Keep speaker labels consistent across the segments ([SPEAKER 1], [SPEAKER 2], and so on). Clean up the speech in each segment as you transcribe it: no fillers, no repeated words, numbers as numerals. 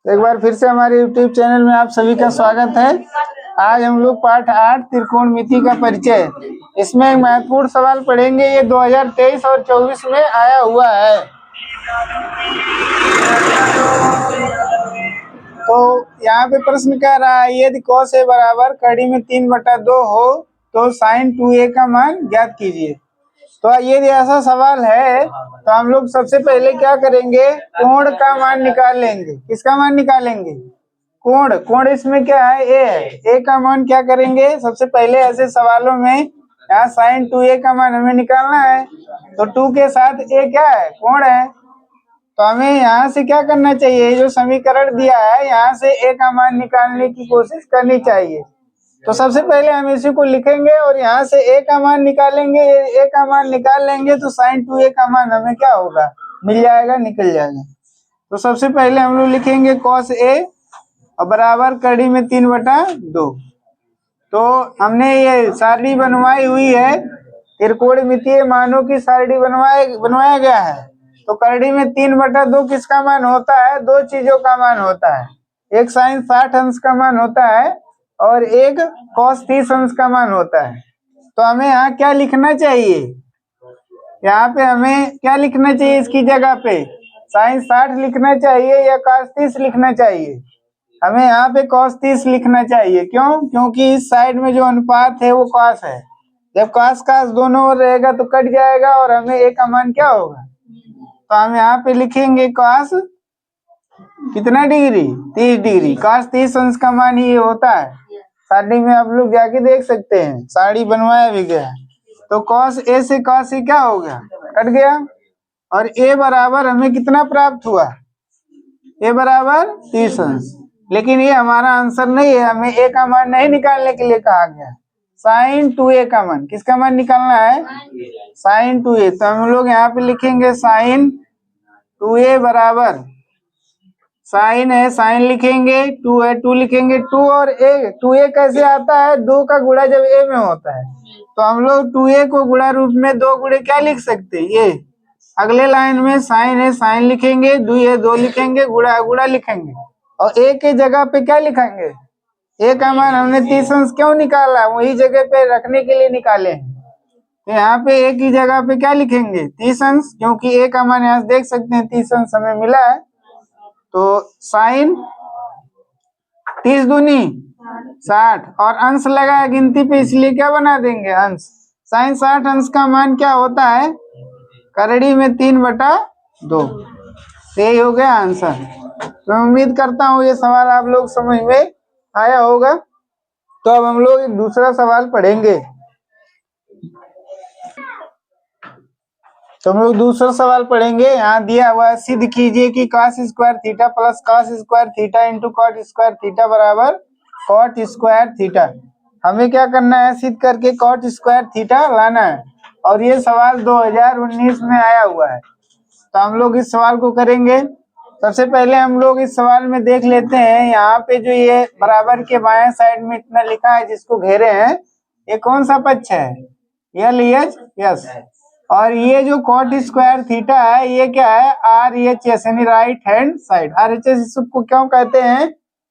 [SPEAKER 1] एक बार फिर से हमारे YouTube चैनल में आप सभी का स्वागत है। आज हम लोग पाठ 8 त्रिकोणमिति का परिचय, इसमें एक महत्वपूर्ण सवाल पढ़ेंगे। ये 2023 और 24 में आया हुआ है। तो यहाँ पे प्रश्न कह रहा है, यदि cos a बराबर कड़ी में 3/2 हो तो sin 2a का मान ज्ञात कीजिए। तो यदि ऐसा सवाल है तो हम लोग सबसे पहले क्या करेंगे, कोण का मान निकाल लेंगे। किसका मान निकालेंगे? कोण। कोण इसमें क्या है? ए है। ए का मान क्या करेंगे सबसे पहले ऐसे सवालों में? यहाँ sin 2a का मान हमें निकालना है, तो 2 के साथ ए क्या है? कोण है। तो हमें यहाँ से क्या करना चाहिए, जो समीकरण दिया है यहाँ से ए का मान निकालने की कोशिश करनी चाहिए। तो सबसे पहले हम इसी को लिखेंगे और यहाँ से ए का मान निकालेंगे। ए का मान निकाल लेंगे तो sin 2a का मान हमें क्या होगा? मिल जाएगा, निकल जाएगा। तो सबसे पहले हम लोग लिखेंगे cos a और बराबर कड़ी में 3/2। तो हमने ये सारणी बनवाई हुई है, त्रिकोणमितीय मानों की सारणी बनवाया गया है। तो कड़ी में 3/2 किसका मान होता है? दो चीजों का मान होता है, एक sin 60 अंश का मान होता है और एक cos 30 अंश का मान होता है। तो हमें यहाँ क्या लिखना चाहिए? यहाँ पे हमें क्या लिखना चाहिए इसकी जगह पे? sin 60 लिखना चाहिए या cos 30 लिखना चाहिए? हमें यहाँ पे cos 30 लिखना चाहिए। क्यों? क्योंकि इस साइड में जो अनुपात है वो cos है। जब cos cos दोनों ओर रहेगा तो कट जाएगा और हमें a का मान क्या होगा? तो हम यहाँ पे लिखेंगे cos कितना डिग्री? 30 डिग्री। cos 30 अंश का मान ही ये होता है। सारणी में आप लोग जाके देख सकते हैं, सारणी बनवाया भी गया है। तो cos a से cos c क्या हो गया? कट गया। और a बराबर हमें कितना प्राप्त हुआ? a बराबर 30 अंश। लेकिन ये हमारा आंसर नहीं है, हमें a का मान नहीं निकालने के लिए कहा गया। sin 2a का मान, किसका मान निकालना है? sin 2a। तो हम लोग यहाँ पे लिखेंगे sin 2a बराबर, साइन है साइन लिखेंगे, 2 है 2 लिखेंगे। 2 और a, 2a कैसे आता है? 2 का गुणा जब a में होता है। तो हम लोग 2a को गुणा रूप में 2 गुणे क्या लिख सकते हैं? ये अगले लाइन में साइन है साइन लिखेंगे, 2 है 2 लिखेंगे, गुणा गुणा लिखेंगे और a के जगह पे क्या लिखेंगे? a का मान हमने 30 अंश क्यों निकाला? वही जगह पे रखने के लिए निकाले हैं। तो यहाँ पे a की जगह पे क्या लिखेंगे? 30 अंश, क्योंकि a का मान यहाँ से देख सकते हैं 30 अंश हमें मिला है। तो साइन 30 दूनी 60 और अंश लगा है गिनती पे, इसलिए क्या बना देंगे? अंश। साइन 60 अंश का मान क्या होता है? कड़ी में 3/2। यही हो गया आंसर। मैं उम्मीद करता हूँ ये सवाल आप लोग समझ में आया होगा। तो अब हम लोग एक दूसरा सवाल पढ़ेंगे। तो हम लोग दूसरा सवाल पढ़ेंगे। यहाँ दिया हुआ है, सिद्ध कीजिए कि cos square theta plus cos square theta into cot square theta बराबर cot स्क्वायर थीटा। हमें क्या करना है? सिद्ध करके cot स्क्वायर थीटा लाना है। और ये सवाल 2019 में आया हुआ है। तो हम लोग इस सवाल को करेंगे। सबसे पहले हम लोग इस सवाल में देख लेते हैं, यहाँ पे जो ये बराबर के बाएं साइड में इतना लिखा है जिसको घेरे हैं, ये कौन सा पक्ष है? LHS। और ये जो cot स्क्वायर थीटा है ये क्या है? RHS यानी राइट हैंड साइड। RHS इसको क्यों कहते हैं?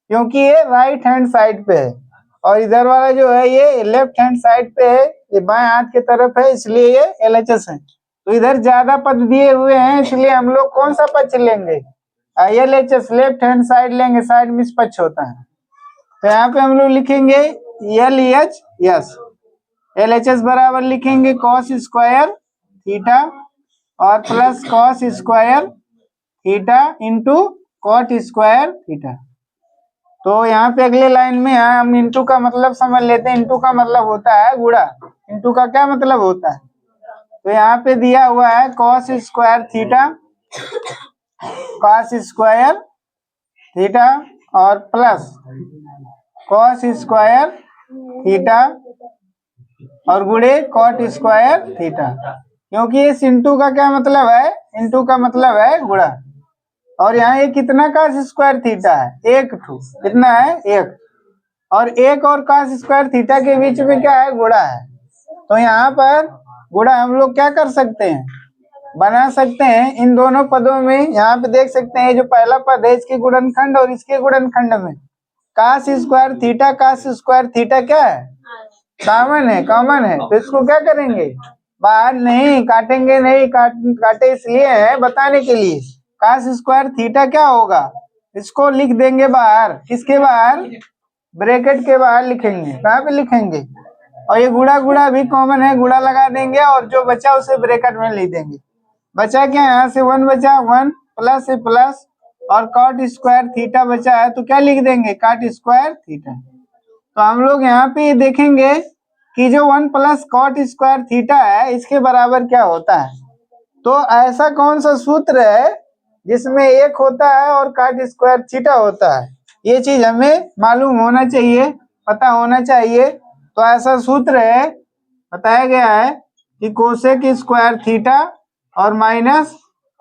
[SPEAKER 1] क्योंकि ये राइट हैंड साइड पे है और इधर वाला जो है ये लेफ्ट हैंड साइड पे है, ये बाएं हाथ की तरफ है, इसलिए ये LHS है। तो इधर ज्यादा पद दिए हुए हैं, इसलिए हम लोग कौन सा पक्ष लेंगे? LHS, लेफ्ट हैंड साइड लेंगे। साइड में पक्ष होता है। तो यहाँ पे हम लोग लिखेंगे LHS। LHS बराबर लिखेंगे cos स्क्वायर थीटा और plus cos square theta into cot square theta. तो यहाँ पे अगले लाइन में हम इंटू का मतलब समझ लेते हैं। इंटू का मतलब होता है गुणा। इंटू का क्या मतलब होता है? तो यहाँ पे दिया हुआ है cos square theta, cos square theta और प्लस cos स्क्वायर थीटा और गुणे cot स्क्वायर थीटा। क्योंकि इस इंटू का क्या मतलब है? इंटू का मतलब है गुणा। और यहाँ ये कितना cos स्क्वायर थीटा है? 1 टू। कितना है? 1। और 1 और cos स्क्वायर थीटा के बीच में क्या है? गुणा है। तो यहाँ पर गुणा हम लोग क्या कर सकते हैं? बना सकते हैं इन दोनों पदों में। यहाँ पे देख सकते हैं जो पहला पद है इसके गुणनखंड और इसके गुणनखंड में कास स्क्वायर थीटा क्या है, कॉमन है। तो इसको क्या करेंगे, बाहर नहीं काटेंगे, नहीं काटे इसलिए है बताने के लिए। कास स्क्वायर थीटा क्या होगा, इसको लिख देंगे बाहर, किसके बाहर, ब्रैकेट के बाहर लिखेंगे। कहाँ पे लिखेंगे, और ये गुणा भी कॉमन है, गुणा लगा देंगे और जो बचा उसे ब्रैकेट में लिख देंगे। बचा क्या, यहाँ से 1 बचा, 1 प्लस से प्लस और कॉट स्क्वायर थीटा बचा है तो क्या लिख देंगे, कॉट स्क्वायर थीटा। तो हम लोग यहाँ पे देखेंगे कि जो 1 प्लस कॉट स्क्वायर थीटा है इसके बराबर क्या होता है। तो ऐसा कौन सा सूत्र है जिसमें 1 होता है और कॉट स्क्वायर थीटा होता है, ये चीज हमें मालूम होना चाहिए, पता होना चाहिए। तो ऐसा सूत्र है, बताया गया है कि कोसेक स्क्वायर थीटा और माइनस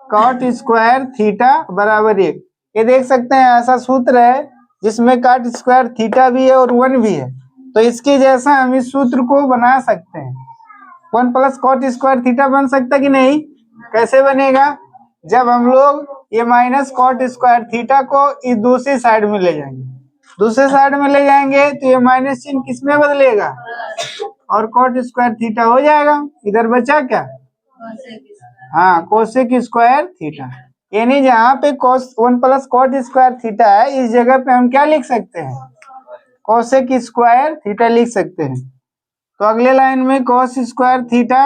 [SPEAKER 1] कॉट स्क्वायर थीटा बराबर 1। ये देख सकते हैं ऐसा सूत्र है जिसमें कॉट स्क्वायर थीटा भी है और 1 भी है। तो इसके जैसा हम इस सूत्र को बना सकते हैं। 1 प्लस कॉट स्क्वायर थीटा बन सकता कि नहीं, कैसे बनेगा, जब हम लोग ये माइनस कॉट स्क्वायर थीटा को इस दूसरी साइड में ले जाएंगे, दूसरे साइड में ले जाएंगे तो ये माइनस चिन्ह किस में बदलेगा, और कॉट स्क्वायर थीटा हो जाएगा। इधर बचा क्या, हाँ कोसेक स्क्वायर थीटा। यानी जहाँ पे कोस 1 प्लस कॉट स्क्वायर थीटा है इस जगह पे हम क्या लिख सकते हैं, कोसेक स्क्वायर थीटा लिख सकते हैं। तो अगले लाइन में कॉस स्क्वायर थीटा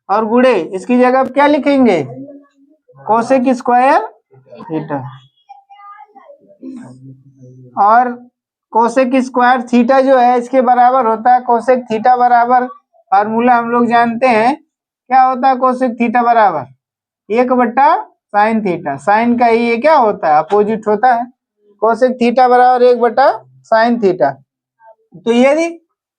[SPEAKER 1] और गुणे इसकी जगह क्या लिखेंगे, कोसेक स्क्वायर थीटा। और कोसेक स्क्वायर थीटा जो है इसके बराबर होता है कोसेक थीटा बराबर, फार्मूला हम लोग जानते हैं क्या होता है, कोसेक थीटा बराबर 1/sin थीटा। साइन का ये क्या होता है, अपोजिट होता है। कोसेक थीटा बराबर 1/sin थीटा। तो यदि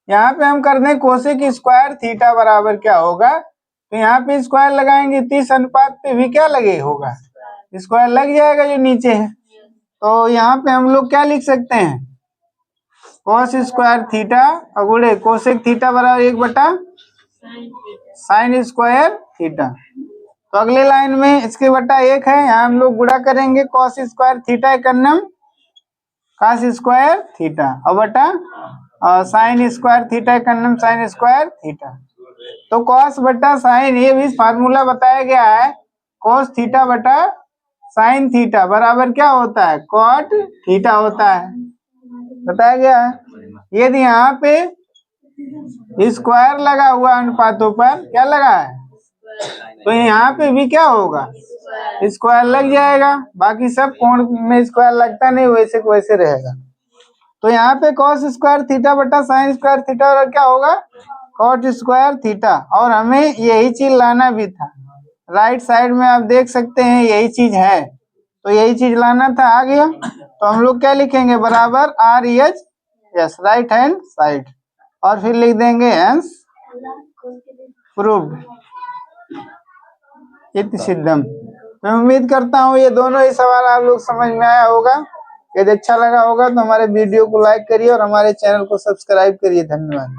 [SPEAKER 1] यहाँ पे हम कर दें कोसेक स्क्वायर थीटा बराबर क्या होगा, तो यहाँ पे स्क्वायर लगाएंगे 30 अनुपात पे भी क्या लगे होगा, स्क्वायर लग जाएगा जो नीचे है। तो यहाँ पे हम लोग क्या लिख सकते हैं, कॉस स्क्वायर थीटा और गुणे कोसेक थीटा बराबर 1/sin स्क्वायर थीटा। तो अगले लाइन में इसके बटा 1 है, यहाँ हम लोग गुणा करेंगे कॉस स्क्वायर थीटा एकन्नम कॉस स्क्वायर थीटा और बटा साइन स्क्वायर थीटा एकन्नम साइन स्क्वायर थीटा। तो कॉस बटा साइन, ये भी फार्मूला बताया गया है, कॉस थीटा बटा साइन थीटा बराबर क्या होता है, कॉट थीटा होता है, बताया गया है। यदि यहाँ पे स्क्वायर लगा हुआ अनुपातों पर, क्या लगा है, तो यहाँ पे भी क्या होगा, स्क्वायर लग जाएगा। बाकी सब कोण में स्क्वायर लगता नहीं, वैसे को वैसे रहेगा। तो यहाँ पे कॉस स्क्वायर थीटा बटा साइन स्क्वायर थीटा और क्या होगा, कॉट स्क्वायर थीटा। और हमें यही चीज लाना भी था, राइट साइड में आप देख सकते हैं यही चीज है, तो यही चीज लाना था, आ गया। तो हम लोग क्या लिखेंगे, बराबर RHS राइट हैंड साइड, और फिर लिख देंगे हेंस प्रूव्ड इति सिद्धम। मैं उम्मीद करता हूँ ये दोनों ही सवाल आप लोग समझ में आया होगा। यदि अच्छा लगा होगा तो हमारे वीडियो को लाइक करिए और हमारे चैनल को सब्सक्राइब करिए। धन्यवाद।